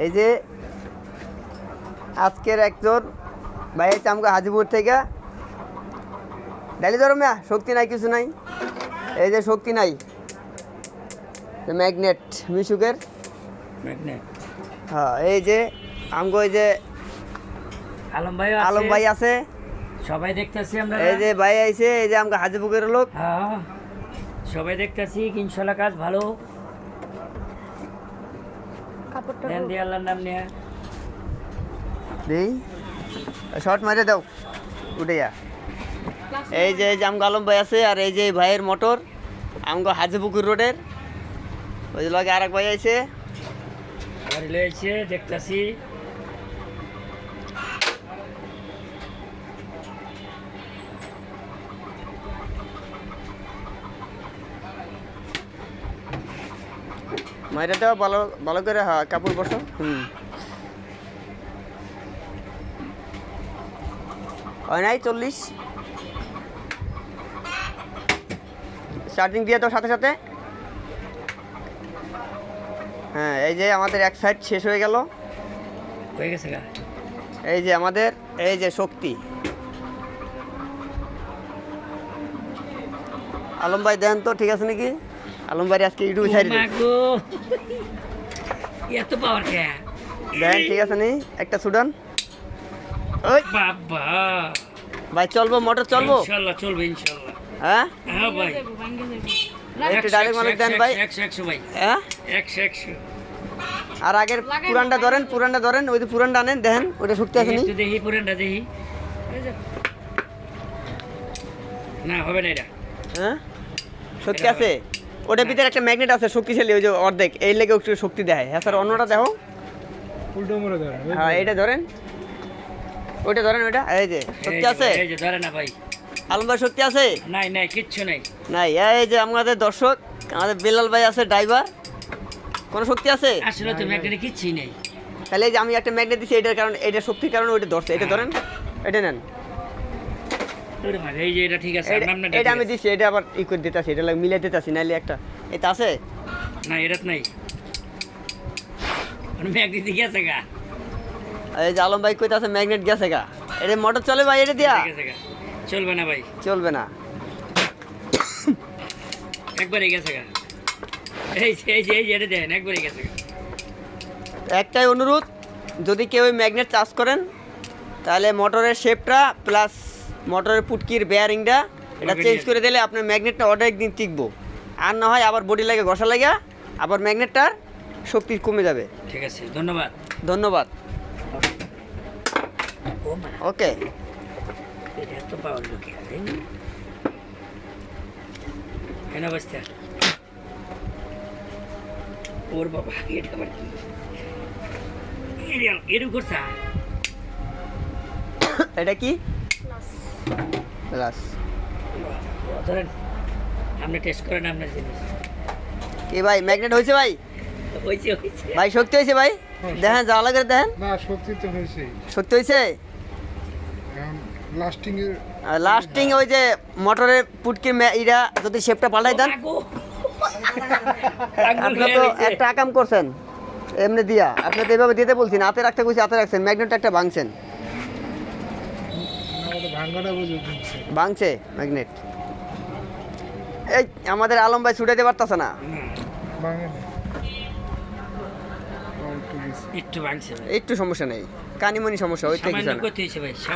এই যে আজকের একজন ভাই আছে আমাকে হাজিপুর থেকে ডালি ধরো মিয়া, শক্তি নাই কিছু নাই। এই যে শক্তি নাই, ম্যাগনেট মিশুকের ম্যাগনেট। হ্যাঁ এই যে আমগো এই যে আলম ভাই আছে, সবাই দেখতেছি আমরা। এই যে ভাই আইছে, এই যে আমাকে হাজিপুরের লোক। হ্যাঁ সবাই দেখতেছি, ইনশাল্লাহ কাজ ভালো। ধ্যান দিয়ে আল্লাহর নাম নিয়ে দেই শর্ট মারে দাও উঠেয়া। এই যে আমগো আলম ভাই আছে, আর এই যে ভাইয়ের মোটর আমগো হাজিপুকুর রোডের। ওই যে লগে আরেক ভাই আইছে, গাড়ি লয়েছে দেখতেছি। মাইরে দাও ভালো ভালো করে। হ্যাঁ কাপড় বসো। হয় নাই 40 চার্জিং দিয়ে দাও সাথে সাথে। হ্যাঁ এই যে আমাদের এক সাইড শেষ হয়ে গেল। হয়ে গেছে গা। এই যে আমাদের এই যে শক্তি। আলম ভাই দেন তো ঠিক আছে নাকি? আলম ভাই আজকে ইউটিউবে ছাড়ি দেন। এত পাওয়ার কে দেন ঠিক আছে নি একটা সুডান। ওই বাবা ভাই চলবো, মোটর চলবো ইনশাআল্লাহ চলবে ইনশাআল্লাহ। হ্যাঁ হ্যাঁ ভাই একটু ডাইরেক্ট মানে দেন ভাই। 100 ভাই হ্যাঁ 100 আর আগের পুরানটা ধরেন, পুরানটা ধরেন, ওই যে পুরানটা আনেন দেখেন ওটা শক্তি আছে নি? একটু দেখি পুরানটা দেখি। না হবে না এটা। হ্যাঁ শক্তি আছে, ওটার ভিতরে একটা ম্যাগনেট আছে শক্তিশালী, ওই যে অর্ধেক, এই লেগে একটু শক্তি দেয়। হ্যাঁ স্যার অন্যটা দেখো। উল্টো মোড়ে ধরেন। হ্যাঁ এইটা ধরেন, ওইটা ধরেন, ওইটা এই যে শক্তি আছে। এই যে ধরে না ভাই। আলম ভাই শক্তি আছে? নাই নাই কিচ্ছু নাই। নাই। এই যে আমাদের দর্শক, আমাদের বেলাল ভাই আছে ড্রাইভার, কোনো শক্তি আছে? আসলে তো ম্যাগনেটে কিচ্ছুই নেই। তাহলে এই যে আমি একটা ম্যাগনেট দিচ্ছি, এটার কারণে, এটা শক্তির কারণে ওইটা ধরছে। এটা ধরেন, এটা নেন। ওরে ভাই এই যে এটা ঠিক আছে। এটা আমি দিচ্ছি, এটা আবার ই করে দিতেছি, এটা মিলে দিতেছি, নাইলে একটা এটা আছে না এটা নাই। ম্যাগনেট দিয়ে গেছে গা। এই যে আলম ভাই কইতে আছে ম্যাগনেট গেছে গা। এটা মোটর চলে ভাই, এটা দিয়া গেছে গা। চলবে না ভাই, চলবে না। একবারই গেছে গা। এই যে এটা দেন, একবারই গেছে গা। একটাই অনুরোধ, যদি কেউ ওই ম্যাগনেট চার্জ করেন তাহলে মোটরের শেপটা প্লাস মোটরের পুটকির বেয়ারিংটা এটা চেঞ্জ করে দিলে আপনার ম্যাগনেটটা অনেক দিন টিকবো। আর না হয় আবার বডি লাগে, ঘষা লাগে, আবার ম্যাগনেটটার শক্তি কমে যাবে। ঠিক আছে ধন্যবাদ। ধন্যবাদ। ও মা ওকে। এটা এত পাওয়ার লোকে আছে কেন অবস্থা? ওর বাবা এটা আবার কি এরকম করছা? এটা কি প্লাস? ধরেন আপনি টেস্ট করেন আপনার জিনিস। কি ভাই ম্যাগনেট হয়েছে ভাই? হয়েছে ভাই শক্তি হয়েছে ভাই? দেখেন যা লাগে দেখেন। না সত্যি তো হয়েছে। শক্তি হয়েছে? লাস্টিং এর লাস্টিং ওই যে মোটরের পুটকির ইরা যদি শেপটা পাল্টাই দেন। আপনি তো একটা কাম করছেন এমনি দিয়া, আপনি তো এভাবে দিতে বলছেন, হাতে রাখতে কইছি হাতে রাখছেন, ম্যাগনেটটা একটা ভাঙছেন। ভাঙাটা বুঝে দিচ্ছে। ভাঙছে ম্যাগনেট। এই আমাদের আলম ভাই ছুটাইতে পারতাছে না। ভাঙে না। একটু বেশি। একটু ভাঙছে ভাই। একটু সমস্যা নেই, কানিমনি সমস্যা ওই থেকে সামান্য কিছু না। করতে হয়েছে ভাই।